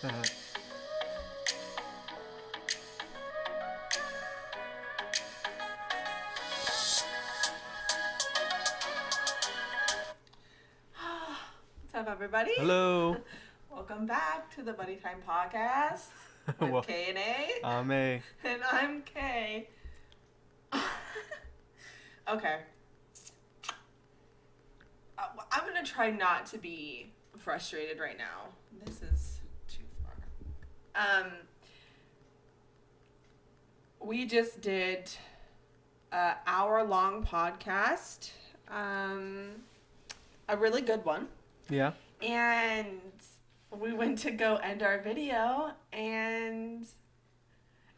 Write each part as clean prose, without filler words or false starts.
What's up, everybody? Hello. Welcome back to the Buddy Time Podcast with Well, K and A. I'm A. And I'm Kay. Okay. I'm going to try not to be frustrated right now. This is too far. We just did an hour-long podcast. A really good one. Yeah. And we went to go end our video, and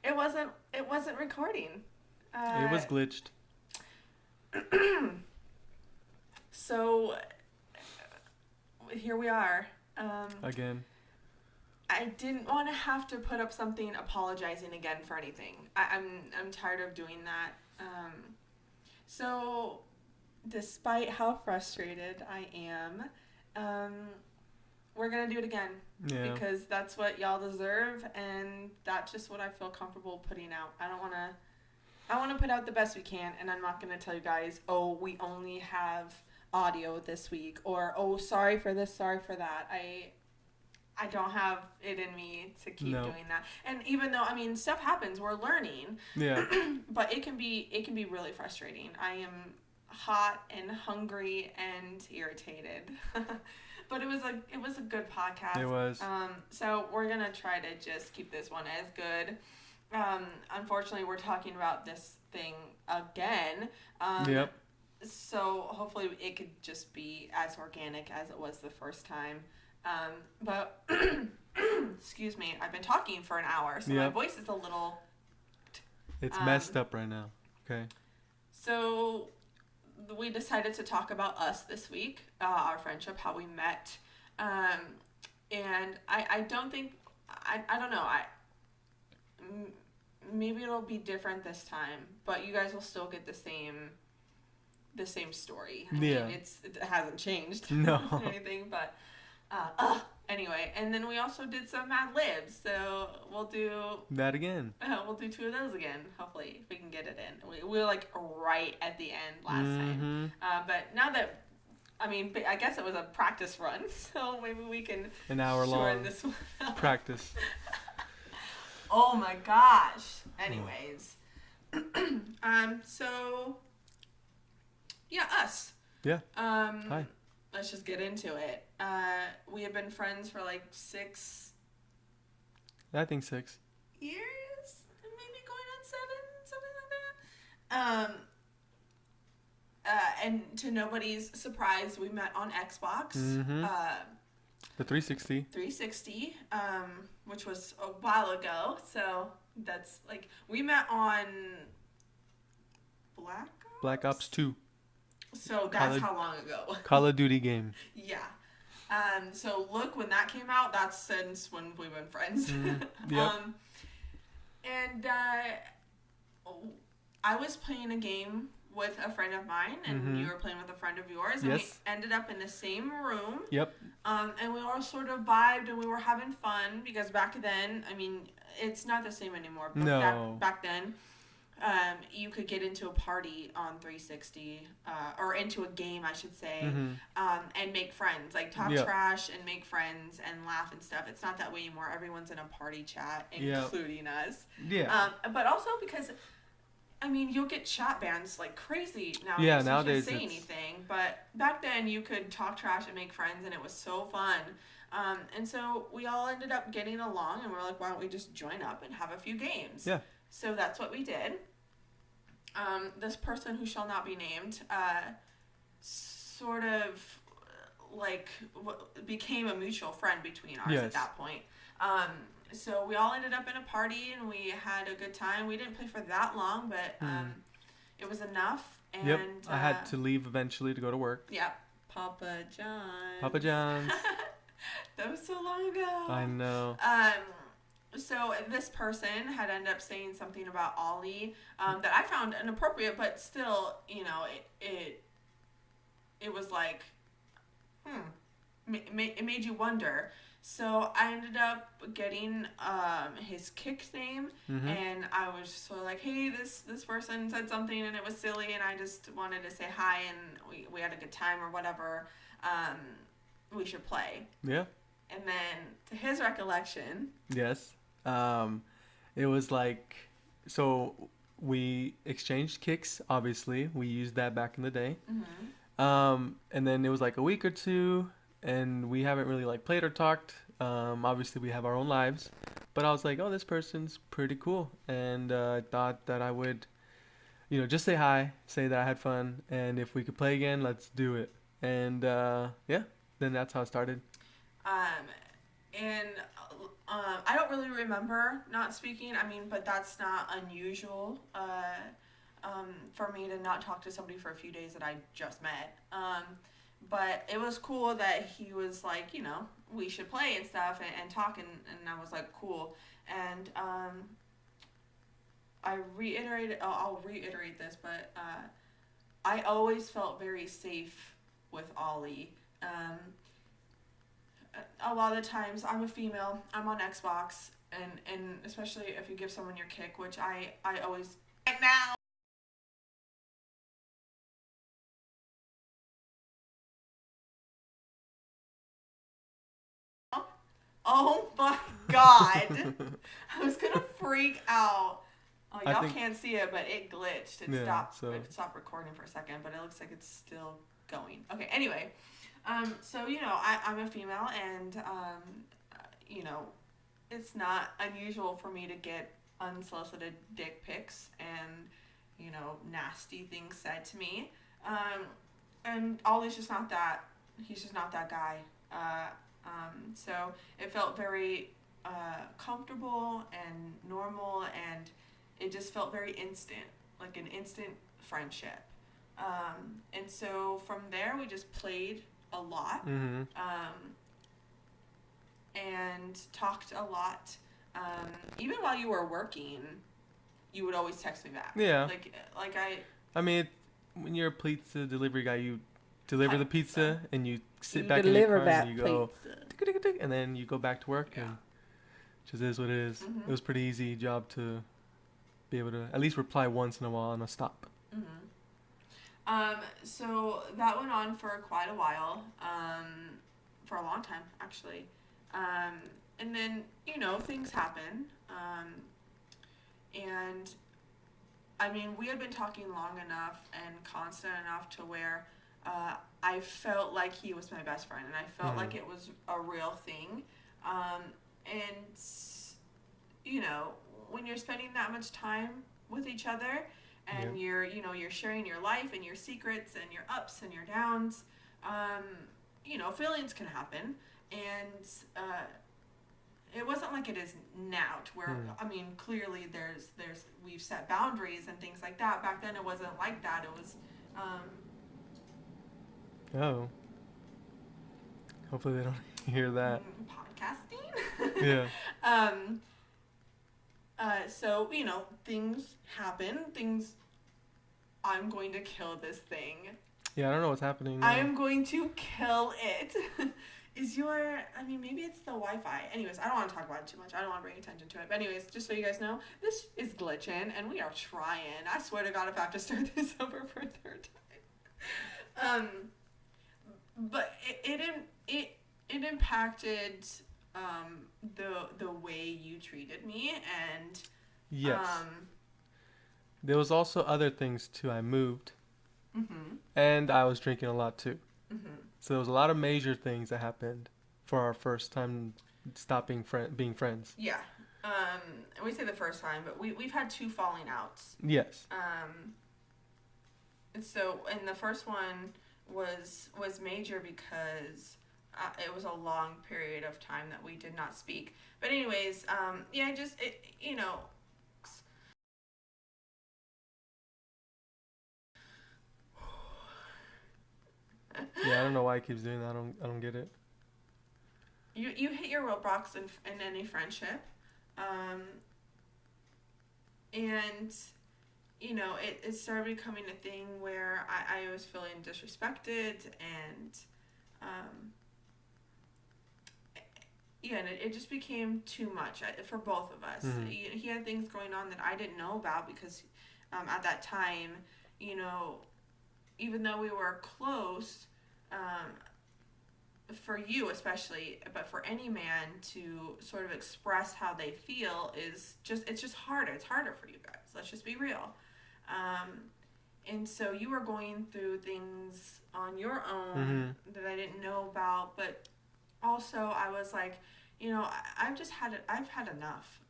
it wasn't recording. It was glitched. So here we are. Again. I didn't want to have to put up something apologizing again for anything. I'm tired of doing that. So despite how frustrated I am, we're gonna do it again. Yeah. Because that's what y'all deserve, and that's just what I feel comfortable putting out. I want to put out the best we can, and I'm not gonna tell you guys, oh, we only have audio this week, or oh, sorry for this, sorry for that. I don't have it in me to keep doing that. And even though, I mean, stuff happens, we're learning. Yeah. But it can be really frustrating. I am hot and hungry and irritated. But it was a good podcast. It was. So we're gonna try to just keep this one as good. Unfortunately, we're talking about this thing again. Yep. So hopefully it could just be as organic as it was the first time. But excuse me, I've been talking for an hour, so my voice is a little. It's messed up right now. Okay. So we decided to talk about us this week, our friendship, how we met, and I don't think I don't know maybe it'll be different this time, but you guys will still get the same story. I mean, it hasn't changed no or anything, but anyway, and then we also did some Mad Libs, so we'll do that again. We'll do 2 of those again, hopefully, if we can get it in. We were like right at the end last time. But now that, I mean, I guess it was a practice run, so maybe we can an hour long this one out. Practice. Oh my gosh. Anyways. So yeah, us. Yeah. Hi. Let's just get into it. We have been friends for like 6 I think 6 years, maybe going on 7, something like that. And to nobody's surprise, we met on Xbox. The 360. 360, which was a while ago. So that's like, we met on Black Ops 2. So that's how long ago. Call of Duty game. Yeah. So look, when that came out, that's since when we've been friends. Yep. And I was playing a game with a friend of mine, and you were playing with a friend of yours, and we ended up in the same room. Yep. And we all sort of vibed, and we were having fun, because back then, I mean, it's not the same anymore, but back then, you could get into a party on 360, or into a game, I should say, and make friends, like talk trash and make friends and laugh and stuff. It's not that way anymore. Everyone's in a party chat, including us. Yeah. But also because, I mean, you'll get chat bans like crazy nowadays. Yeah, so nowadays you can't say anything. But back then, you could talk trash and make friends, and it was so fun. And so we all ended up getting along, and we're like, why don't we just join up and have a few games? Yeah. So that's what we did. This person who shall not be named, sort of like became a mutual friend between ours at that point. So we all ended up in a party, and we had a good time. We didn't play for that long, but it was enough. And I had to leave eventually to go to work. Yep. Papa John's. Papa John's. That was so long ago. I know. So this person had ended up saying something about Ollie that I found inappropriate, but still, you know, it was like, it made you wonder. So I ended up getting his kick name, and I was sort of like, hey, this person said something and it was silly, and I just wanted to say hi, and we had a good time or whatever. We should play. Yeah. And then to his recollection. Yes. It was like, so we exchanged kicks. Obviously, we used that back in the day. And then it was like a week or two, and we haven't really like played or talked. Obviously, we have our own lives, but I was like, oh, this person's pretty cool, and I thought that I would, just say hi, say that I had fun, and if we could play again, let's do it. And yeah, then that's how it started. And I don't really remember not speaking. I mean, but that's not unusual for me to not talk to somebody for a few days that I just met. But it was cool that he was like, we should play and stuff and talk, and I was like, cool. And I'll reiterate this, but I always felt very safe with Ollie. A lot of the times, I'm a female, I'm on Xbox, and especially if you give someone your kick, which I always now. Oh my god. I was gonna freak out. Oh, y'all can't see it, but it glitched. It stopped recording for a second, but it looks like it's still going. Okay, anyway. So, I'm a female, and, it's not unusual for me to get unsolicited dick pics and, nasty things said to me. And Ollie's just not that. He's just not that guy. So it felt very comfortable and normal, and it just felt very instant, like an instant friendship. And so from there, we just played a lot, and talked a lot. Even while you were working, you would always text me back. Yeah. I mean, when you're a pizza delivery guy, you deliver the pizza and you sit back in your car and you go, and then you go back to work, and just is what it is. It was a pretty easy job to be able to at least reply once in a while on a stop. So that went on for quite a while, for a long time, actually. And then, things happen. And, I mean, we had been talking long enough and constant enough to where I felt like he was my best friend, and I felt like it was a real thing. And, when you're spending that much time with each other, and you're sharing your life and your secrets and your ups and your downs, feelings can happen, and it wasn't like it is now, to where I mean, clearly there's we've set boundaries and things like that. Back then it wasn't like that. It was hopefully they don't hear that. Podcasting. Yeah. So, things happen. I'm going to kill this thing. Yeah, I don't know what's happening. I am going to kill it. Maybe it's the Wi-Fi. Anyways, I don't want to talk about it too much. I don't want to bring attention to it. But anyways, just so you guys know, this is glitching, and we are trying. I swear to God, if I have to start this over for a third time. But it impacted the way you treated me, and yes. There was also other things too. I moved, and I was drinking a lot too. So there was a lot of major things that happened for our first time stopping being friends. Yeah. We say the first time, but we've had 2 falling outs. Yes. So, and the first one was major because it was a long period of time that we did not speak. But anyways, yeah, Yeah, I don't know why he keeps doing that. I don't get it. You hit your roadblocks in any friendship, and it started becoming a thing where I was feeling disrespected, and Yeah, and it just became too much for both of us. Mm-hmm. He had things going on that I didn't know about because at that time, you know, even though we were close, for you especially, but for any man to sort of express how they feel it's just harder. It's harder for you guys. Let's just be real. And so you were going through things on your own Mm-hmm. that I didn't know about, but also I was like, I've had enough.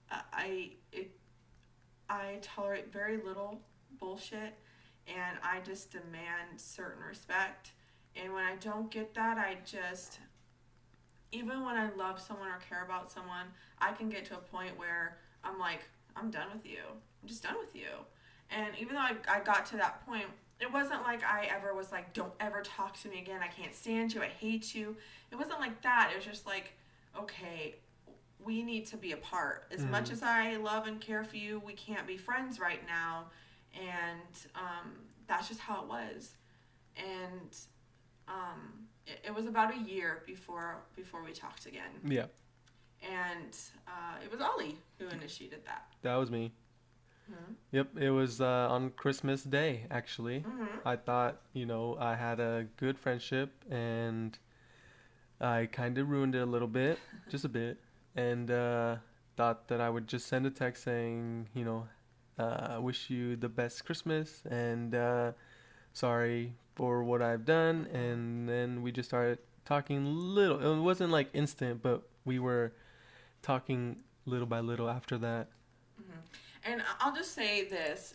I tolerate very little bullshit, and I just demand certain respect. And when I don't get that, even when I love someone or care about someone, I can get to a point where I'm like, I'm done with you. I'm just done with you. And even though I got to that point, it wasn't like I ever was like, don't ever talk to me again. I can't stand you. I hate you. It wasn't like that. It was just like, okay, we need to be apart. As much as I love and care for you, we can't be friends right now. And that's just how it was. And it was about a year before we talked again. Yeah. And it was Ollie who initiated that. That was me. Mm-hmm. Yep, it was on Christmas Day, actually. Mm-hmm. I thought, I had a good friendship, and I kind of ruined it a little bit, just a bit, and thought that I would just send a text saying, wish you the best Christmas, and sorry for what I've done, and then we just started talking little. It wasn't like instant, but we were talking little by little after that. Mm-hmm. And I'll just say this: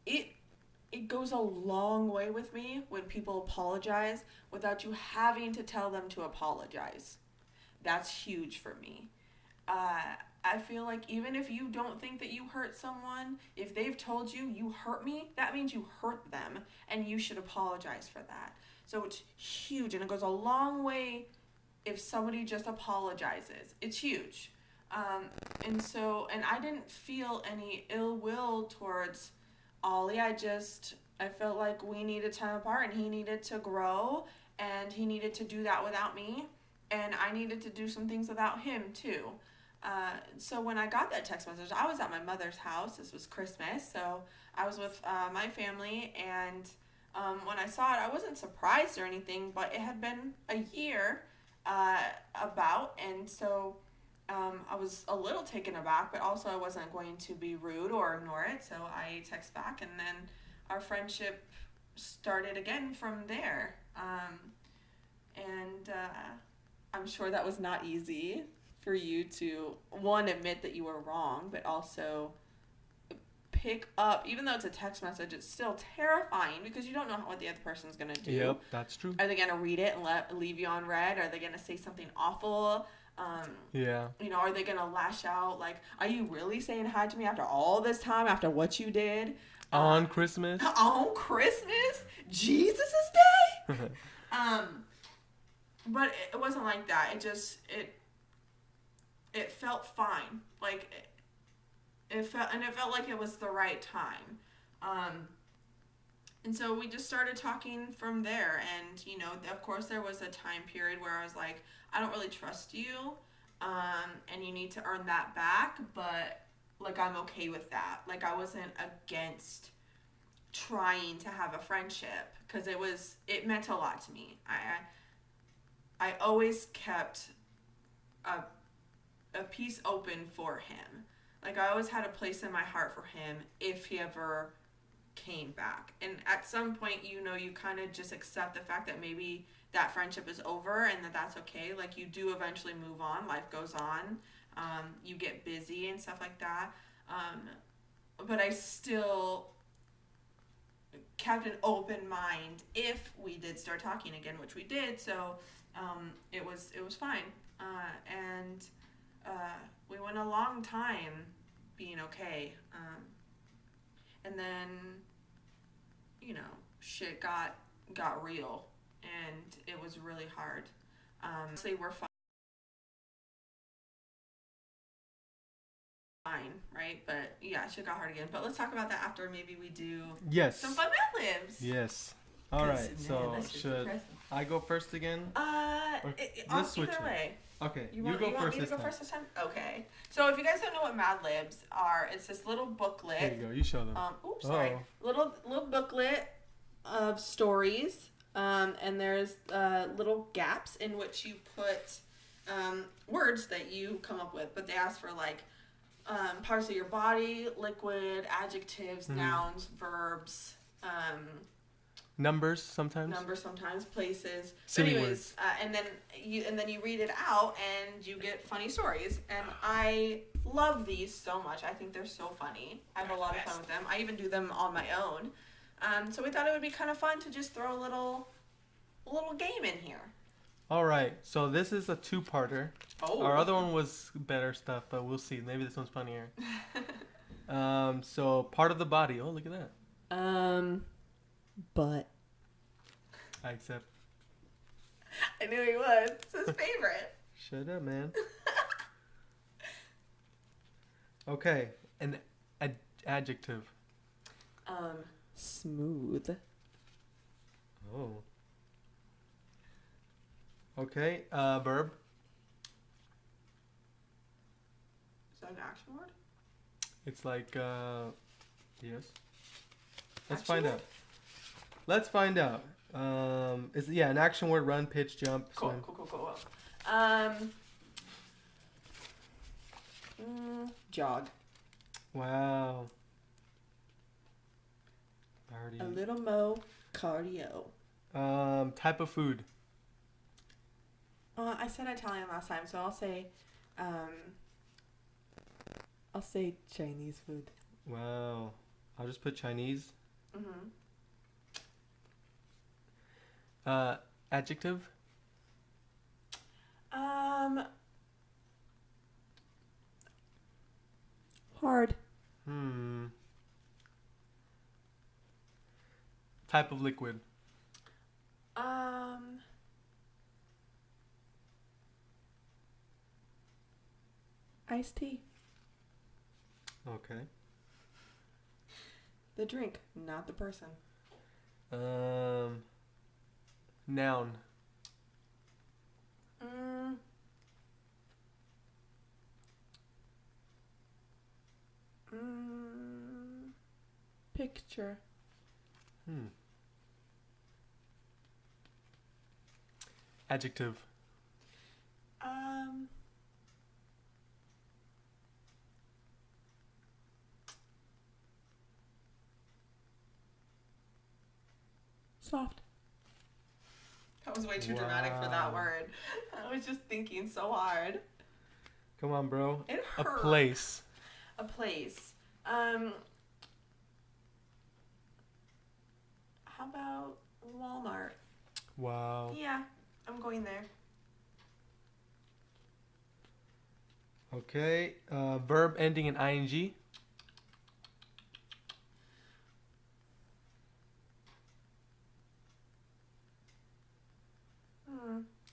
it goes a long way with me when people apologize without you having to tell them to apologize. That's huge for me. Uh, I feel like even if you don't think that you hurt someone, if they've told you you hurt me, that means you hurt them, and you should apologize for that. So it's huge, and it goes a long way if somebody just apologizes. It's huge. And I didn't feel any ill will towards Ollie. I felt like we needed time apart, and he needed to grow, and he needed to do that without me, and I needed to do some things without him too. So when I got that text message, I was at my mother's house. This was Christmas, so I was with my family, and when I saw it, I wasn't surprised or anything, but it had been a year and so I was a little taken aback, but also I wasn't going to be rude or ignore it, so I text back, and then our friendship started again from there. And I'm sure that was not easy for you to, one, admit that you were wrong, but also pick up, even though it's a text message, it's still terrifying because you don't know what the other person's going to do. Yep, that's true. Are they going to read it and leave you on read? Are they going to say something awful? Yeah. Are they going to lash out? Like, are you really saying hi to me after all this time, after what you did? On Christmas? On Christmas? Jesus' Day? But it wasn't like that. It felt fine. Like, it felt like it was the right time. And so we just started talking from there. And, of course there was a time period where I was like, I don't really trust you. And you need to earn that back. But, like, I'm okay with that. Like, I wasn't against trying to have a friendship because it meant a lot to me. I always kept a piece open for him. Like, I always had a place in my heart for him if he ever came back. And at some point, you kind of just accept the fact that maybe that friendship is over and that's okay. Like, you do eventually move on. Life goes on. You get busy and stuff like that. But I still kept an open mind if we did start talking again, which we did. So it was fine. And we went a long time being okay. And then, shit got real, and it was really hard. So we're fine, right? But yeah, shit got hard again. But let's talk about that after maybe we do yes. some fun Mad Libs. Yes. All right. So should I go first again? Let's switch it. Way. Okay. You go first this time? Okay. So if you guys don't know what Mad Libs are, it's this little booklet. There you go. You show them. Sorry. Little booklet of stories. And there's little gaps in which you put words that you come up with, but they ask for like parts of your body, liquid, adjectives, nouns, verbs, numbers sometimes, places. Silly anyways, words. And then you read it out and you get funny stories. And I love these so much. I think they're so funny. I have a lot of fun with them. I even do them on my own. So we thought it would be kind of fun to just throw a little game in here. All right. So this is a two-parter. Oh. Our other one was better stuff, but we'll see. Maybe this one's funnier. So part of the body. Oh, look at that. Butt. I accept. I knew he was. It's his favorite. Shut up, man. Okay. An adjective. Smooth. Oh. Okay. Verb. Is that an action word? It's like yes. Let's Action find word? out. Let's find out. It's an action word: run, pitch, jump, Cool. swim. Cool. Jog. Wow. Already. A little mo cardio. Type of food. I said Italian last time, so I'll say Chinese food. Wow. I'll just put Chinese. Mm-hmm. Adjective. Hard. Type of liquid. Iced tea. Okay. The drink, not the person. Noun. Picture. Adjective. Soft. That was way too dramatic for that word. I was just thinking so hard. Come on, bro. It hurt. A place. A place. How about Walmart? Wow. Yeah, I'm going there. Okay. Verb ending in ing.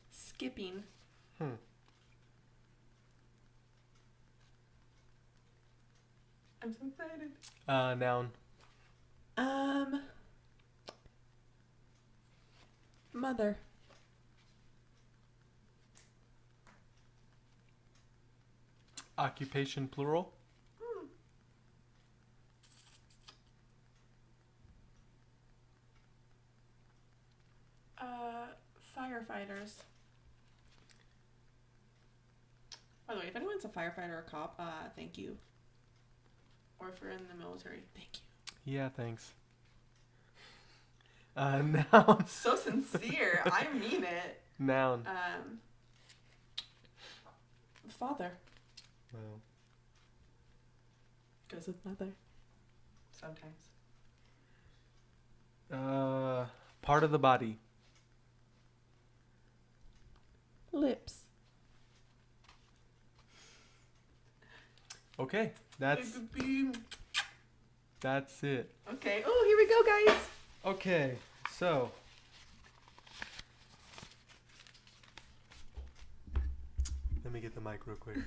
Skipping. I'm so excited. Noun. Mother. Occupation plural. Firefighters. By the way, if anyone's a firefighter or a cop, thank you. Or if you're in the military, thank you. Yeah, thanks. Noun. So sincere. I mean it. Noun. Father. Wow. Goes with mother. Sometimes. Part of the body. Lips. Okay, that's it. Okay. Oh, here we go, guys. Okay, so let me get the mic real quick.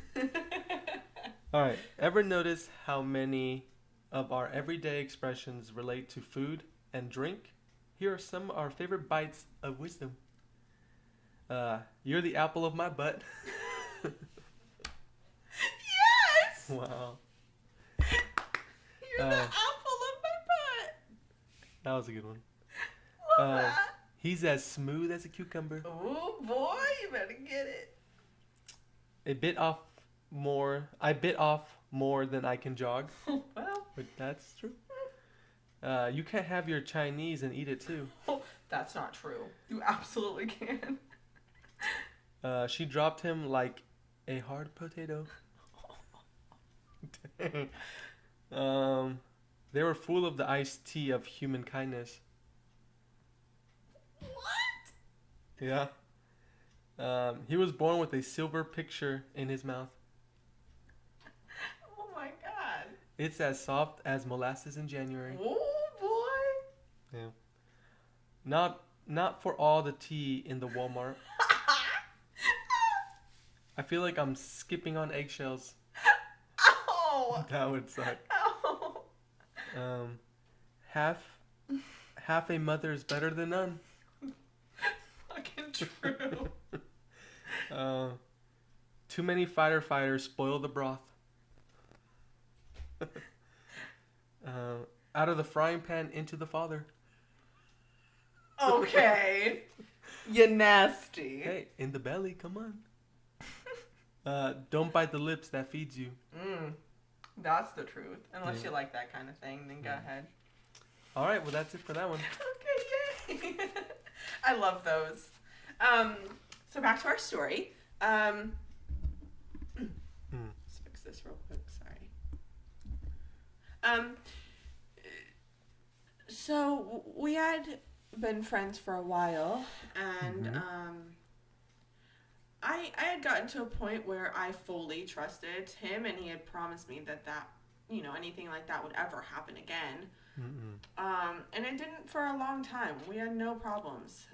All right. Ever notice how many of our everyday expressions relate to food and drink? here are some of our favorite bites of wisdom. You're the apple of my butt. Yes! Wow. You're the apple of my butt. That was a good one. Love that. He's as smooth as a cucumber. Oh boy, you better get it. I bit off more than I can jog. Well, But that's true. You can't have your Chinese and eat it too. that's not true. You absolutely can. She dropped him like a hard potato. Dang. They were full of the iced tea of human kindness. What? Yeah. He was born with a silver picture in his mouth. Oh my god. It's as soft as molasses in January. Oh boy. Yeah. Not for all the tea in the Walmart. I feel like I'm skipping on eggshells. Oh. That would suck. Oh. Half a mother is better than none. Fucking true. Too many fighters spoil the broth. Out of the frying pan into the father. Okay. You nasty. Hey, in the belly, come on. Don't bite the lips that feeds you. That's the truth. Unless Yeah. you like that kind of thing, then go ahead. All right, well that's it for that one. Okay, yay. I love those. So back to our story. Let's fix this real quick. Sorry. So we had been friends for a while, and I had gotten to a point where I fully trusted him, and he had promised me that anything like that would ever happen again. And it didn't for a long time. We had no problems.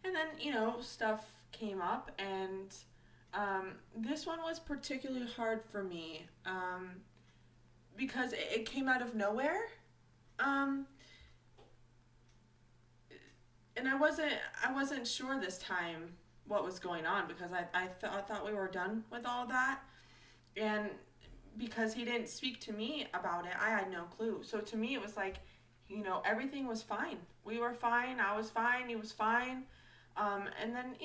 And then, stuff came up, and this one was particularly hard for me because it came out of nowhere. And I wasn't sure this time what was going on because I thought we were done with all that. And because he didn't speak to me about it, I had no clue. So to me, it was like, everything was fine. We were fine. I was fine. He was fine. And then,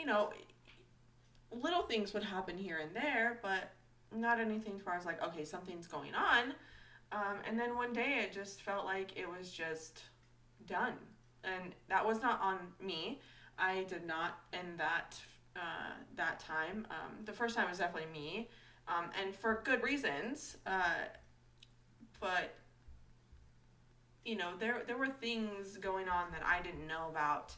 little things would happen here and there, but not anything as far as like, okay, something's going on. And then one day it just felt like it was just done. And that was not on me. I did not end that time. The first time was definitely me. And for good reasons. But, there were things going on that I didn't know about.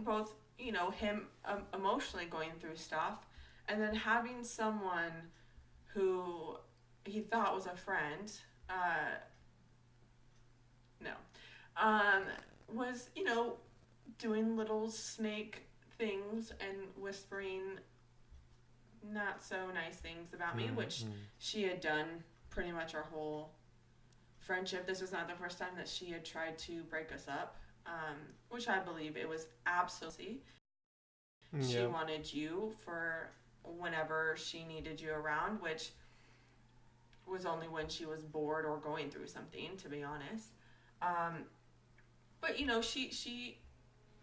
Both, him emotionally going through stuff, and then having someone who he thought was a friend, was, doing little snake things and whispering not so nice things about me, which she had done pretty much our whole friendship. This was not the first time that she had tried to break us up, which I believe it was absolutely. She wanted you for whenever she needed you around, which was only when she was bored or going through something, to be honest. But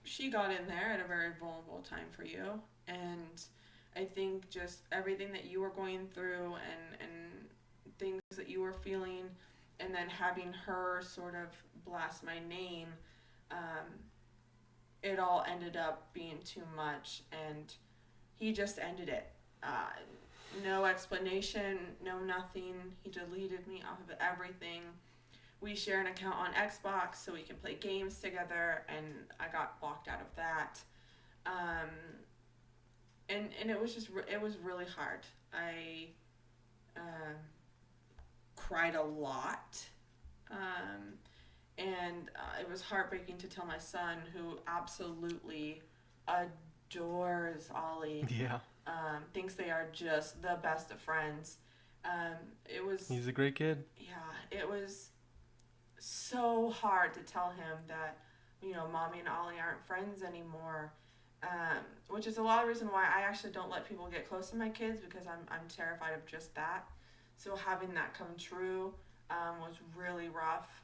she got in there at a very vulnerable time for you, and I think just everything that you were going through and things that you were feeling, and then having her sort of blast my name, it all ended up being too much, and he just ended it. No explanation, no nothing. He deleted me off of everything. We share an account on Xbox so we can play games together, and I got blocked out of that. And it was it was really hard. I cried a lot. And it was heartbreaking to tell my son, who absolutely adores Ollie. Yeah. Thinks they are just the best of friends. It was. He's a great kid. Yeah, it was so hard to tell him that, Mommy and Ollie aren't friends anymore. Which is a lot of reason why I actually don't let people get close to my kids, because I'm terrified of just that. So having that come true was really rough,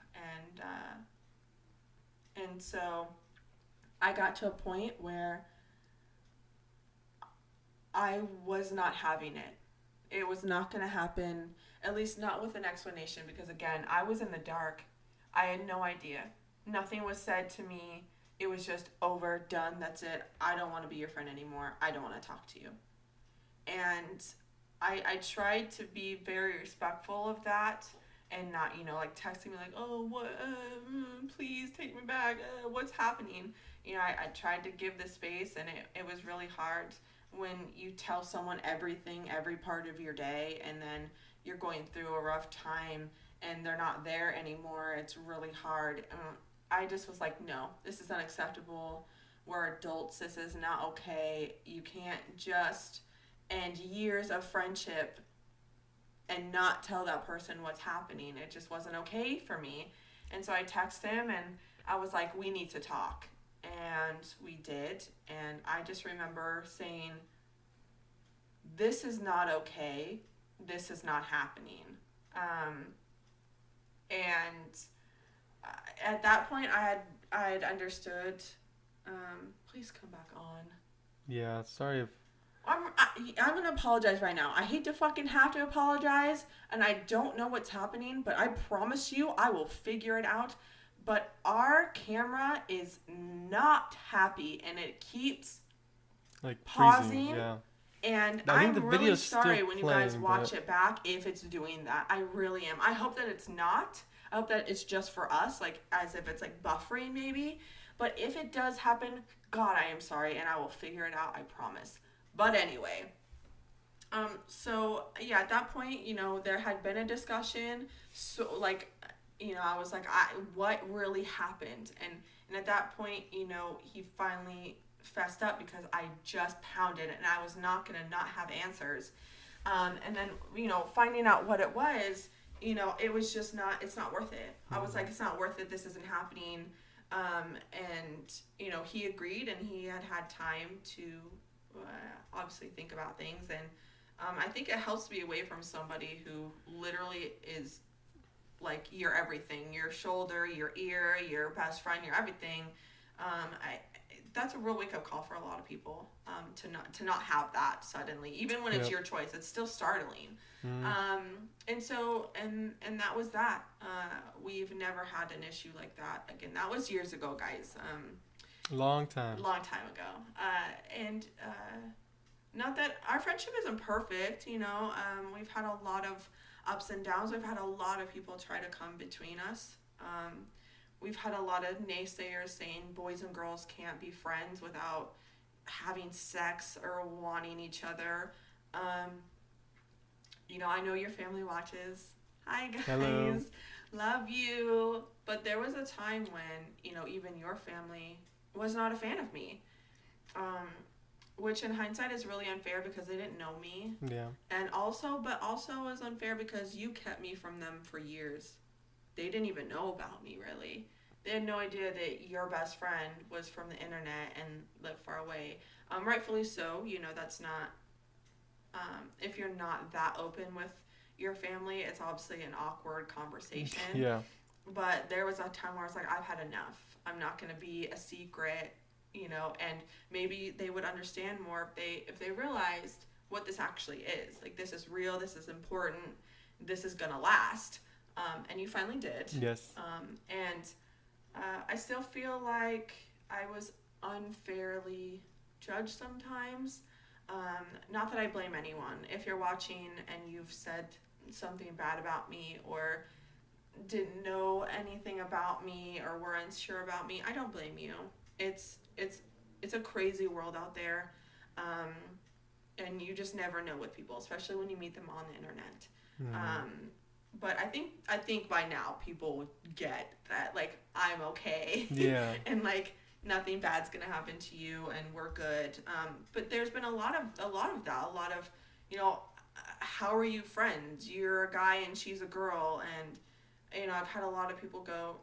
and so I got to a point where I was not having it. It was not going to happen, at least not with an explanation, because again, I was in the dark. I had no idea. Nothing was said to me. It was just over, done, that's it. I don't want to be your friend anymore. I don't want to talk to you. And I tried to be very respectful of that, and not, like texting me like, oh, what, please take me back. What's happening? I tried to give the space, and it was really hard when you tell someone everything, every part of your day, and then you're going through a rough time and they're not there anymore. It's really hard. I just was like, no, this is unacceptable. We're adults. This is not okay. You can't just end years of friendship and not tell that person what's happening. It just wasn't okay for me. And so I texted him and I was like, we need to talk. And we did. And I just remember saying, this is not okay. This is not happening. And at that point, I had understood. Please come back on. Yeah, sorry if... I'm going to apologize right now. I hate to fucking have to apologize, and I don't know what's happening, but I promise you I will figure it out. But our camera is not happy, and it keeps like pausing. Freezing, yeah. And I'm really sorry when you guys watch it back if it's doing that. I really am. I hope that it's not. I hope that it's just for us, like as if it's like buffering maybe. But if it does happen, God, I am sorry, and I will figure it out, I promise. But anyway, so yeah, at that point, there had been a discussion. So like, I was like, what really happened? And at that point, he finally fessed up because I just pounded and I was not going to not have answers. And then, finding out what it was, it was just it's not worth it. I was like, it's not worth it. This isn't happening. And, he agreed and he had time to obviously think about things. And I think it helps to be away from somebody who literally is like your everything, your shoulder, your ear, your best friend, your everything. That's a real wake-up call for a lot of people, to not have that suddenly, even when it's your choice. It's still startling. And so and that was that. We've never had an issue like that again. That was years ago, guys. Long time ago. And not that our friendship isn't perfect, we've had a lot of ups and downs. We've had a lot of people try to come between us. We've had a lot of naysayers saying boys and girls can't be friends without having sex or wanting each other. I know your family watches. Hi, guys. Hello. Love you. But there was a time when, even your family was not a fan of me. Which in hindsight is really unfair because they didn't know me. Yeah. And also was unfair because you kept me from them for years. They didn't even know about me, really. They had no idea that your best friend was from the internet and lived far away. Rightfully so. That's not... if you're not that open with your family, it's obviously an awkward conversation. Yeah. But there was a time where I was like, I've had enough. I'm not going to be a secret, and maybe they would understand more if they realized what this actually is. Like, this is real, this is important, this is going to last. And you finally did. Yes. And I still feel like I was unfairly judged sometimes. Not that I blame anyone. If you're watching and you've said something bad about me or didn't know anything about me or were unsure about me, I don't blame you. It's a crazy world out there. And you just never know with people, especially when you meet them on the internet. Mm-hmm. But I think by now people get that, like, I'm okay. Yeah. And like nothing bad's gonna happen to you, and we're good. But there's been a lot of that. A lot of, how are you friends? You're a guy and she's a girl, I've had a lot of people go,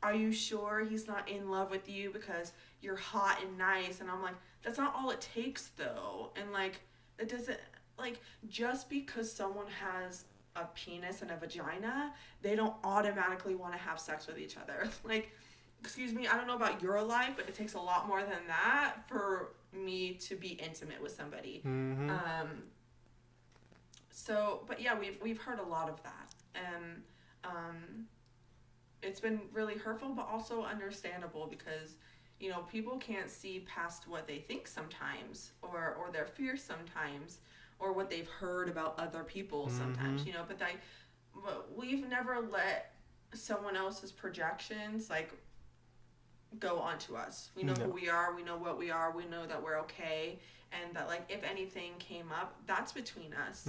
are you sure he's not in love with you because you're hot and nice? And I'm like, that's not all it takes though. And like, it doesn't, like, just because someone has a penis and a vagina, they don't automatically want to have sex with each other. Like, excuse me, I don't know about your life, but it takes a lot more than that for me to be intimate with somebody. Mm-hmm. So, but yeah, we've heard a lot of that, and it's been really hurtful, but also understandable because people can't see past what they think sometimes, or their fears sometimes, or what they've heard about other people sometimes. But we've never let someone else's projections like go onto us. We know who we are, we know what we are, we know that we're okay, and that like if anything came up, that's between us.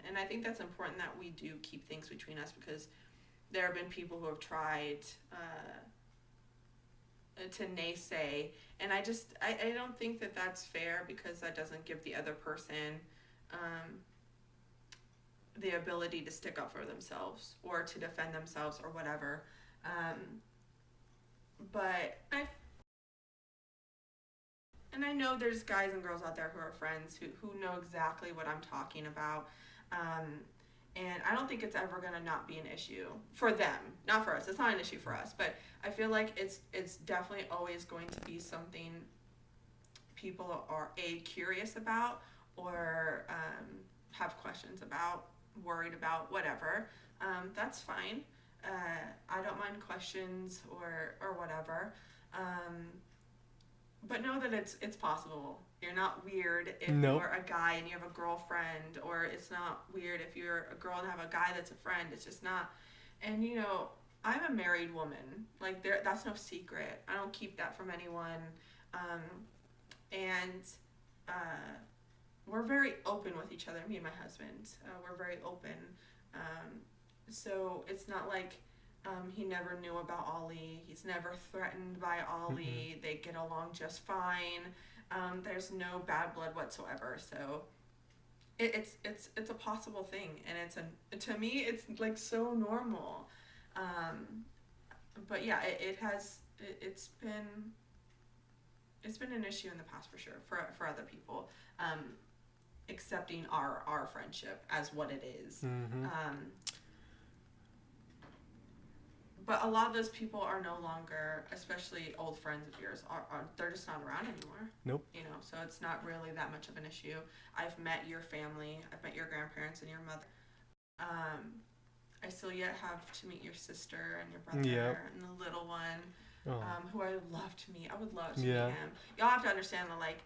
And I think that's important that we do keep things between us, because there have been people who have tried to naysay, and I don't think that that's fair, because that doesn't give the other person the ability to stick up for themselves or to defend themselves or whatever. But I know there's guys and girls out there who are friends who know exactly what I'm talking about. And I don't think it's ever going to not be an issue for them, not for us. It's not an issue for us, but I feel like it's definitely always going to be something people are curious about, or have questions about, worried about, whatever. That's fine. I don't mind questions or whatever. But know that it's possible. You're not weird if you're a guy and you have a girlfriend, or it's not weird if you're a girl and have a guy that's a friend. It's just not. And I'm a married woman. Like, that's no secret. I don't keep that from anyone. And we're very open with each other, me and my husband. We're very open. So it's not like he never knew about Ollie. He's never threatened by Ollie. Mm-hmm. They get along just fine. There's no bad blood whatsoever. So it's a possible thing, and to me it's like so normal. But yeah, it's been an issue in the past for sure for other people. Accepting our friendship as what it is. Mm-hmm. But a lot of those people are no longer, especially old friends of yours, they're just not around anymore. Nope. So it's not really that much of an issue. I've met your family. I've met your grandparents and your mother. I still yet have to meet your sister and your brother and the little one, who I would love to meet. I would love to meet him. Y'all have to understand that, like,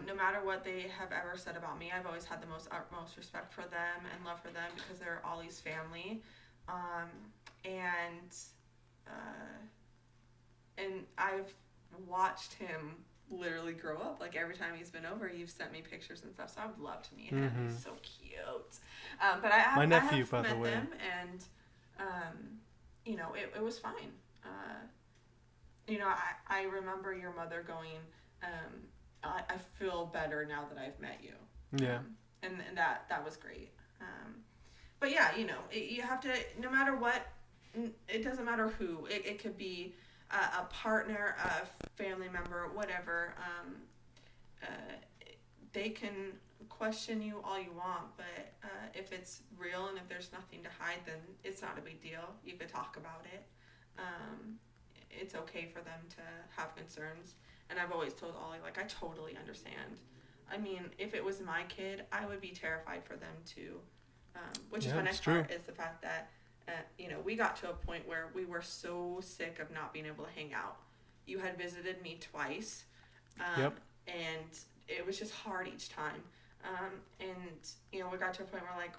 no matter what they have ever said about me, I've always had the utmost respect for them and love for them, because they're Ollie's family. And I've watched him literally grow up. Like, every time he's been over, you've sent me pictures and stuff, so I would love to meet him. Mm-hmm. He's so cute. But I have, my nephew, I have by met the way. them, and it was fine. I remember your mother going, I feel better now that I've met you. Yeah. And that was great. But yeah, you have to, no matter what, it doesn't matter who. It could be a partner, a family member, whatever. They can question you all you want, but if it's real and if there's nothing to hide, then it's not a big deal. You could talk about it. It's okay for them to have concerns. And I've always told Ollie, like, I totally understand. I mean, if it was my kid, I would be terrified for them too. Which is my next part, is the fact that, we got to a point where we were so sick of not being able to hang out. You had visited me twice. And it was just hard each time. And we got to a point where, like,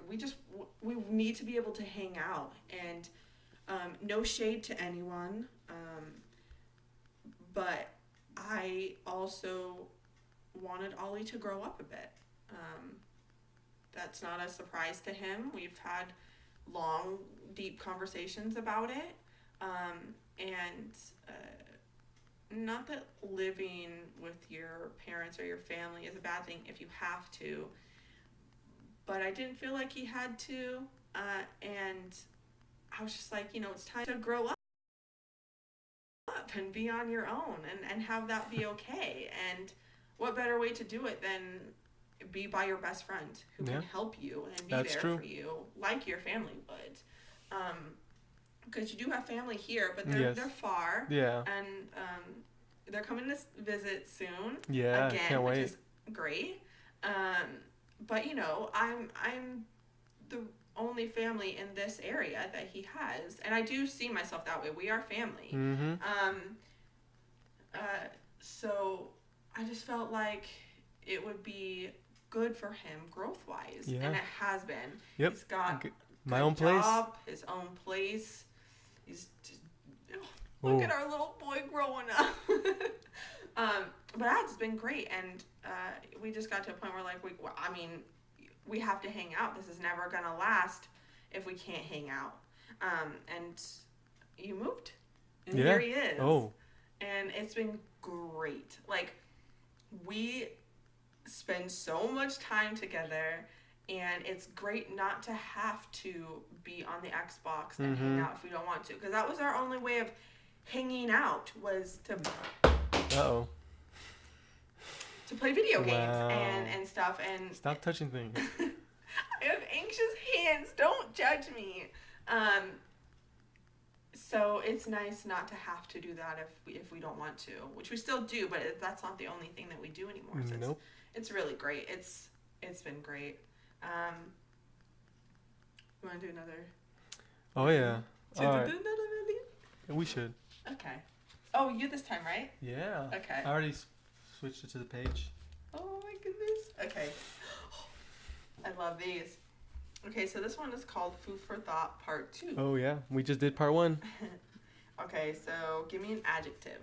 we need to be able to hang out. And no shade to anyone. But I also wanted Ollie to grow up a bit. That's not a surprise to him. We've had long, deep conversations about it. And not that living with your parents or your family is a bad thing if you have to, but I didn't feel like he had to. And I was just like, it's time to grow up and be on your own and have that be okay. And what better way to do it than be by your best friend who can help you and be there for you like your family would. Because you do have family here, but they're far. Yeah. And they're coming to visit soon. Yeah, again, can't wait. Which is great. But I'm the only family in this area that he has, and I do see myself that way. We are family. Mm-hmm. So I just felt like it would be good for him growth-wise, and it has been. Yep. He's got my own place, his own place. He's just, look at our little boy growing up. But that's been great, and we just got to a point where we have to hang out. This is never gonna last if we can't hang out. And you moved, and here he is. And it's been great. Like, we spend so much time together, and it's great not to have to be on the Xbox and hang out if we don't want to, because that was our only way of hanging out, was to to play video games and stuff. And stop touching things. I have anxious hands. Don't judge me. So it's nice not to have to do that if we don't want to, which we still do, but that's not the only thing that we do anymore. So it's really great. It's been great. You want to do another? Oh yeah. All right. We should. Okay. Oh, you this time, right? Yeah. Okay. I already switched it to the page. Oh my goodness. Okay. I love these. Okay, so this one is called Food for Thought Part 2. Oh yeah, we just did Part 1. Okay, so give me an adjective.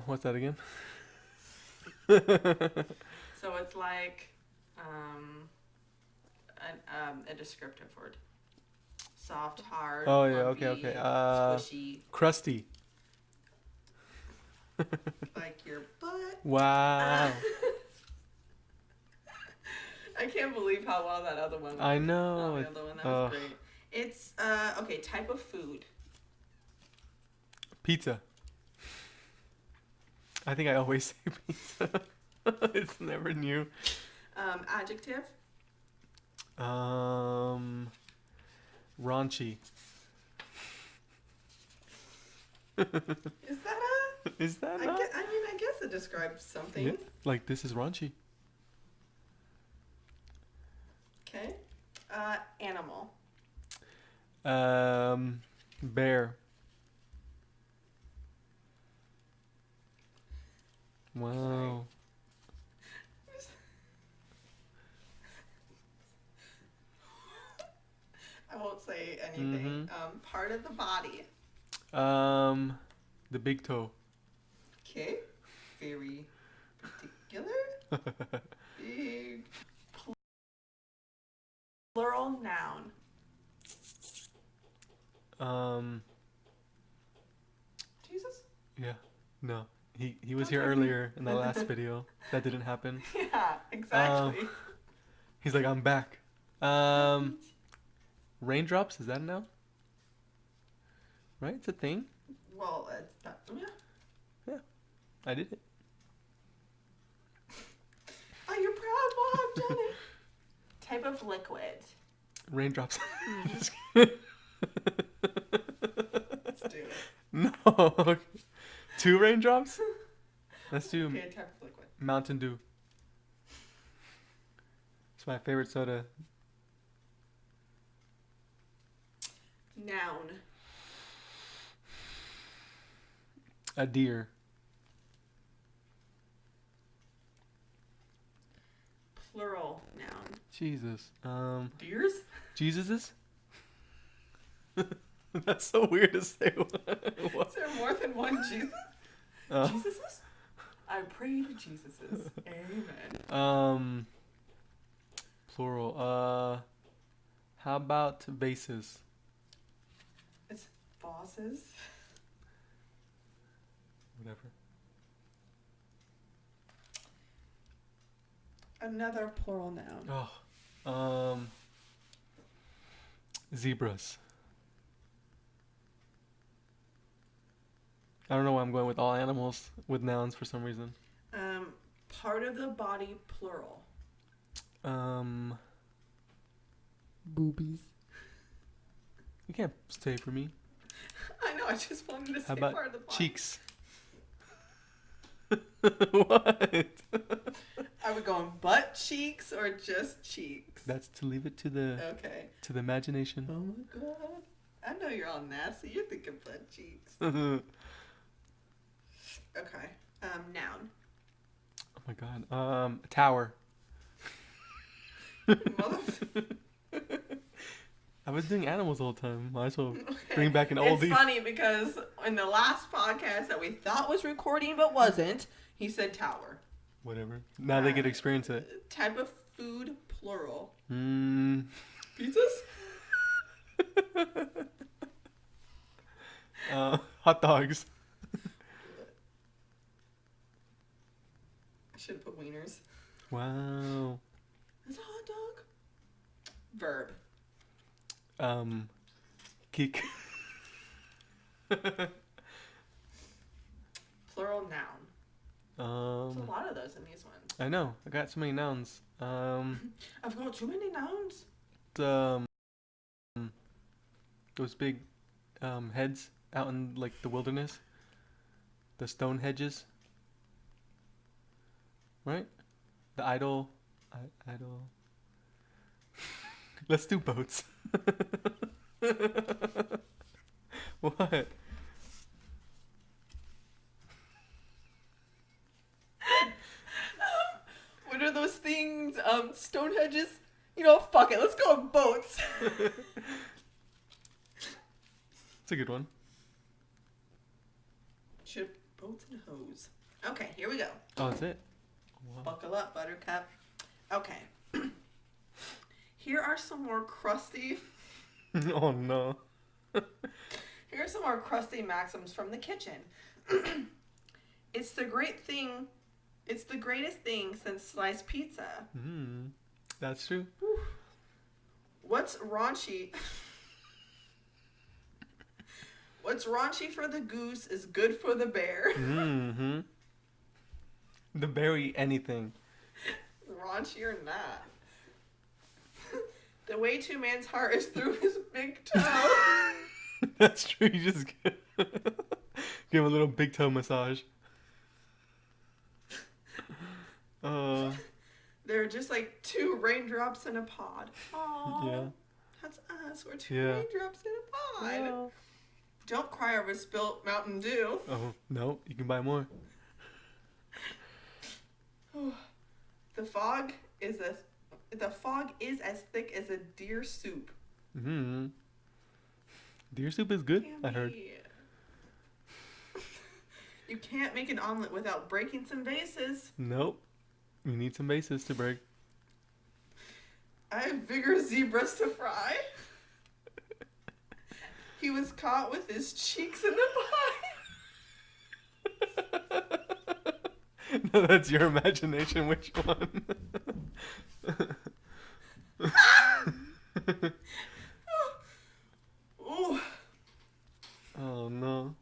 What's that again? So it's like a descriptive word. Soft, hard. Oh yeah, lumpy, okay. Squishy. Crusty. Like your butt. Wow. I can't believe how well that other one went. I know. The other one, that was great. It's okay, type of food. Pizza. I think I always say pizza. It's never new. Adjective. Raunchy. Is that I guess it describes something. Yeah, like this is raunchy. Okay. Animal. Bear. Wow. I won't say anything. Part of the body. The big toe. Okay. Very particular. Big. Plural noun. Jesus? Yeah. No. He was here earlier in the last video. That didn't happen. Yeah, exactly. He's like, I'm back. Raindrops, is that a noun? Right? It's a thing. Well, it's not. Yeah. Yeah. I did it. Oh, you're proud, Mom. Done it. Type of liquid. Raindrops. Let's do it. No. Okay. 2 raindrops? Let's do okay, type of liquid. Mountain Dew. It's my favorite soda. Noun. A deer. Plural noun. Jesus. Deers? Jesuses? That's so weird to say. Is there more than one Jesus? Jesuses? I pray to Jesuses. Amen. Plural. How about vases? It's bosses. Whatever. Another plural noun. Oh. Zebras. I don't know why I'm going with all animals with nouns for some reason. Part of the body, plural. Boobies. You can't stay for me. I know, I just wanted to say How about part of the body. cheeks? What? Are we going butt cheeks or just cheeks? That's to leave it to the Okay. to the imagination. Oh my god. I know you're all nasty. You're thinking butt cheeks. Oh Okay. Noun. my god. Tower. Motherf- I was doing animals all the time. Might as well Okay. bring back an It's oldie. funny because in the last podcast that we thought was recording but wasn't, he said tower. Whatever. Now they get to experience it. Type of food, plural. Mmm. Pizzas? Hot dogs. I should have put wieners. Wow. Is a hot dog? Verb. Geek. Plural noun. There's a lot of those in these ones. I know. I got so many nouns. I've got too many nouns. Those big heads out in like the wilderness. The stone hedges. Right? The idol. Idol. Let's do boats. What? What are those things? Stone hedges? You know, fuck it. Let's go on boats. It's a good one. Ship, boats, and hose. Okay, here we go. Oh, that's it. Wow. Buckle up, buttercup. Okay. Here are some more crusty... Oh no. Here are some more crusty maxims from the kitchen. It's the greatest thing since sliced pizza. That's true. What's raunchy? What's raunchy for the goose is good for the bear. Mm-hmm. The berry anything. Raunchy or not. The way to man's heart is through his big toe. That's true. You just give him a little big toe massage. They're just like two raindrops in a pod. Aww. Yeah. That's us. We're two Yeah. raindrops in a pod. Yeah. Don't cry over spilt Mountain Dew. Oh no, you can buy more. The fog is as thick as a deer soup. Mm-hmm. Deer soup is good, I heard. You can't make an omelet without breaking some vases. Nope. You need some bases to break. I have bigger zebras to fry. He was caught with his cheeks in the pie. No, that's your imagination. Which one? Ooh. Oh no.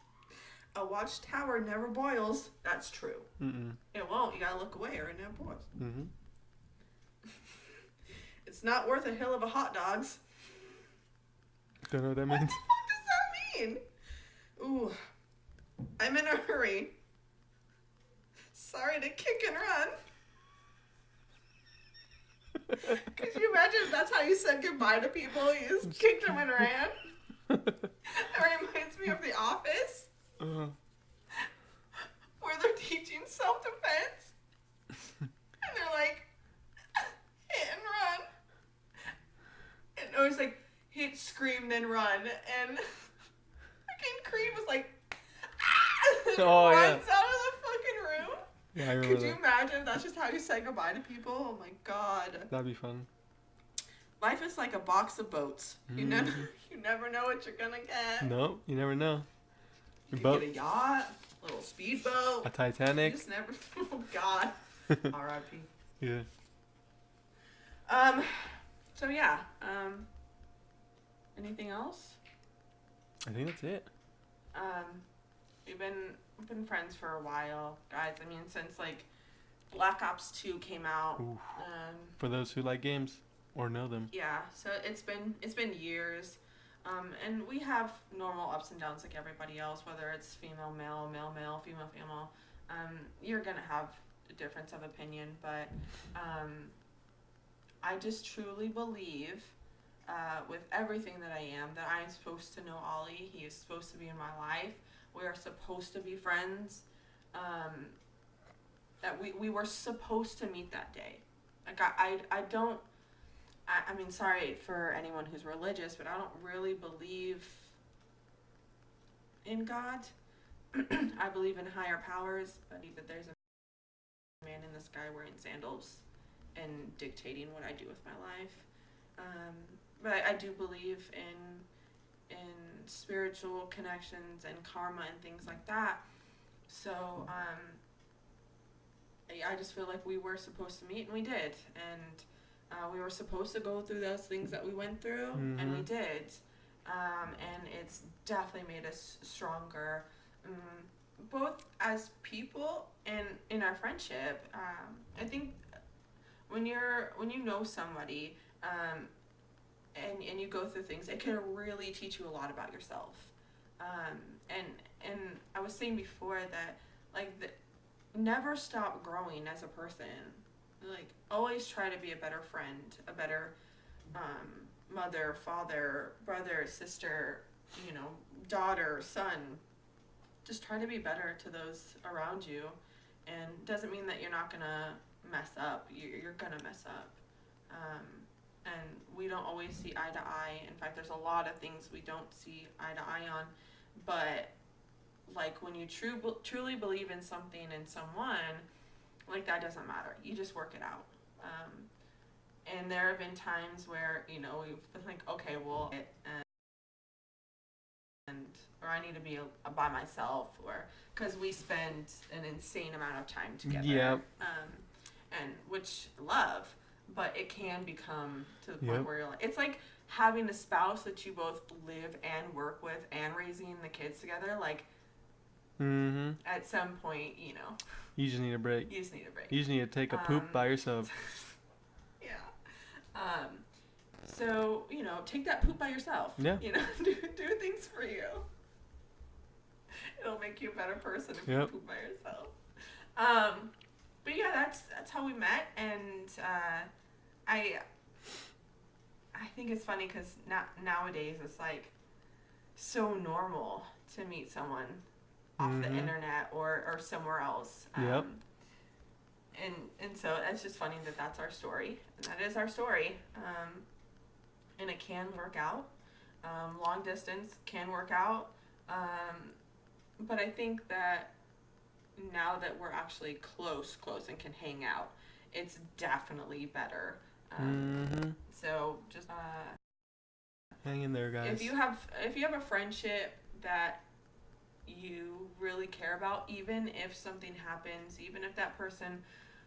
A watchtower never boils. That's true. Mm-mm. It won't. You gotta look away or it never boils. Mm-hmm. It's not worth a hill of a hot dogs. Don't know what that What the means. fuck does that mean? Ooh. I'm in a hurry. Sorry to kick and run. Could you imagine if that's how you said goodbye to people? You just kicked them and ran? That reminds me of The Office, where they're teaching self-defense. And they're like, hit and run. And it was like, hit, scream, then run. And fucking Creed was like, ah! And Oh, yeah. runs out of the fucking room. Yeah, I remember Could you that. imagine if that's just how you say goodbye to people? Oh my god. That'd be fun. Life is like a box of boats. You never know what you're gonna get. No, you never know. You Your could boat, get a yacht, a little speedboat. a You Titanic. just never. Oh God. R.I.P. Yeah. So yeah. Anything else? I think that's it. We've been friends for a while, guys. I mean, since like Black Ops 2 came out. For those who like games or know them. Yeah, so it's been years. And we have normal ups and downs like everybody else, whether it's female, male, male, male, female, female. You're going to have a difference of opinion, but I just truly believe, with everything that I am, that I am supposed to know Ollie. He is supposed to be in my life. We are supposed to be friends. That we were supposed to meet that day. Like, I mean, sorry for anyone who's religious, but I don't really believe in God. I believe in higher powers. I believe that there's a man in the sky wearing sandals and dictating what I do with my life. But I do believe in spiritual connections and karma and things like that. So I just feel like we were supposed to meet, and we did. And we were supposed to go through those things that we went through, and we did. And it's definitely made us stronger, both as people and in our friendship. I think when you know somebody, and you go through things, it can really teach you a lot about yourself. And I was saying before that, like, never stop growing as a person. Like, always try to be a better friend, a better mother, father, brother, sister, daughter, son. Just try to be better to those around you. And doesn't mean that you're not gonna mess up. You're gonna mess up. And we don't always see eye to eye. In fact, there's a lot of things we don't see eye to eye on. But like, when you truly believe in something and someone, like, that doesn't matter. You just work it out. And there have been times where, we've been like, okay, well, or I need to be by myself, or because we spend an insane amount of time together. Yep. And which love, but it can become to the point where you're like, it's like having a spouse that you both live and work with and raising the kids together. Like, at some point, you just need a break. You just need a break. You just need to take a poop by yourself. Yeah. So, take that poop by yourself. Yeah. Do things for you. It'll make you a better person if you poop by yourself. But yeah, that's how we met, and I think it's funny because nowadays it's like so normal to meet someone off the internet or somewhere else. And so it's just funny that that's our story. And that is our story. And it can work out. Long distance can work out. But I think that now that we're actually close and can hang out, it's definitely better. So just hang in there, guys. If you have a friendship that you really care about, even if something happens, even if that person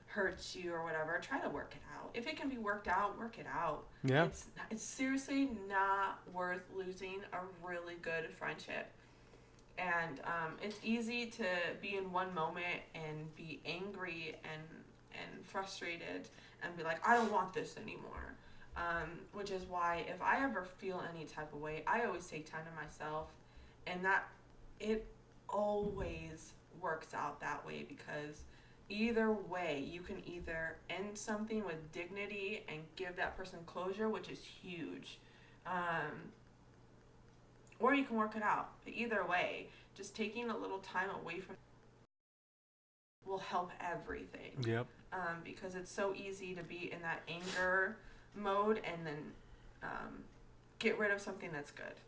hurts you or whatever, try to work it out. If it can be worked out, work it out. Yeah. It's seriously not worth losing a really good friendship. And it's easy to be in one moment and be angry and frustrated and be like, I don't want this anymore. Which is why if I ever feel any type of way, I always take time to myself, and that it always works out that way, because either way, you can either end something with dignity and give that person closure, which is huge, or you can work it out. But either way, just taking a little time away from will help everything. Yep. Because it's so easy to be in that anger mode and then get rid of something that's good.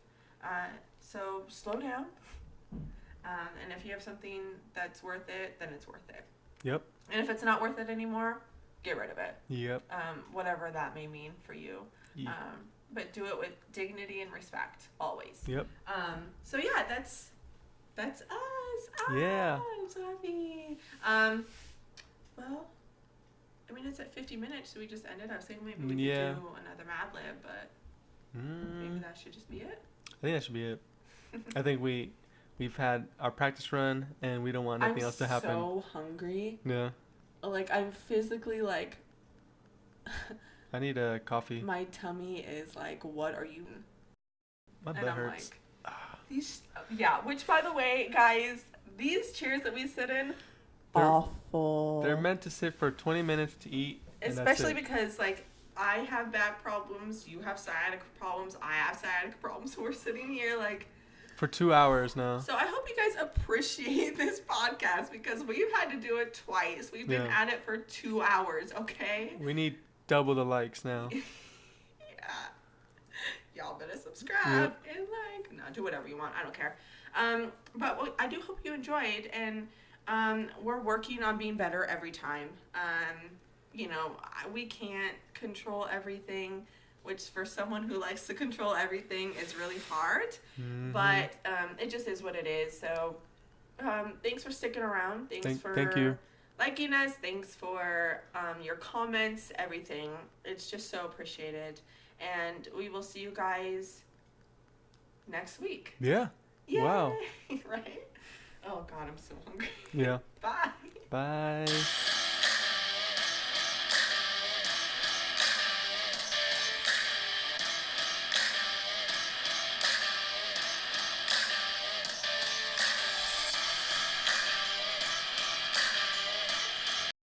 So slow down. And if you have something that's worth it, then it's worth it. Yep. And if it's not worth it anymore, get rid of it. Yep. Whatever that may mean for you. Yeah. But do it with dignity and respect, always. Yep. So yeah, that's us. Yeah. I'm so happy. Well, I mean, it's at 50 minutes, so we just ended. I was saying maybe we could do another Mad Lib, but Maybe that should just be it. I think that should be it. I think we've had our practice run, and we don't want anything else to happen. I'm so hungry. Yeah. Like, I'm physically, like... I need a coffee. My tummy is like, what are you... My butt hurts. Like, which, by the way, guys, these chairs that we sit in, awful. They're meant to sit for 20 minutes to eat. Especially because, like, I have back problems, you have sciatica problems, I have sciatica problems, so we're sitting here, like... For 2 hours now. So I hope you guys appreciate this podcast, because we've had to do it twice. We've been at it for 2 hours, okay? We need double the likes now. Y'all better subscribe and like. No, do whatever you want. I don't care. But I do hope you enjoyed, and we're working on being better every time. You know, we can't control everything, which for someone who likes to control everything is really hard. Mm-hmm. But it just is what it is. So thanks for sticking around. Thank you. Liking us. Thanks for your comments, everything. It's just so appreciated. And we will see you guys next week. Yeah. Yay. Wow. Right? Oh, God, I'm so hungry. Yeah. Bye. Bye.